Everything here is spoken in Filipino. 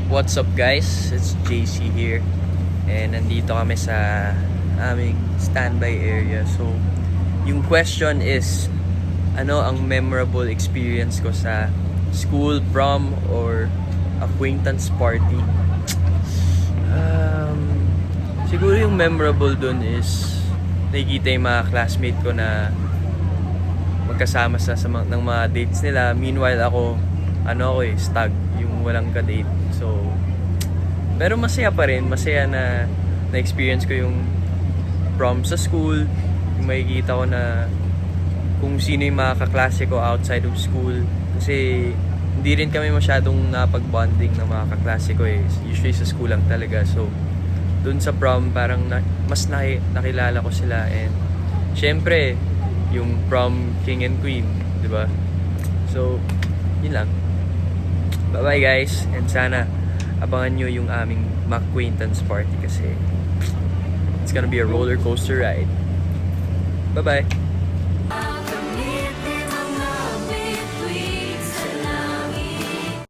What's up guys? It's JC here. And nandito kami sa aming standby area. So, yung question is, ano ang memorable experience ko sa school, prom, or acquaintance party? Siguro yung memorable dun is nakikita yung mga classmate ko na magkasama ng mga dates nila. Meanwhile ako stag, yung walang ka-date. So, pero masaya pa rin. Masaya na na-experience ko yung prom sa school. Yung makikita ko na kung sino yung mga kaklase ko outside of school. Kasi hindi rin kami masyadong napag-bonding ng mga kaklase ko eh. Usually sa school lang talaga. So, dun sa prom parang mas nakilala ko sila. And syempre, yung prom king and queen, di ba? So, yun lang. Bye-bye guys. And sana abangan nyo yung aming acquaintance party kasi it's gonna be a roller coaster ride. Bye-bye.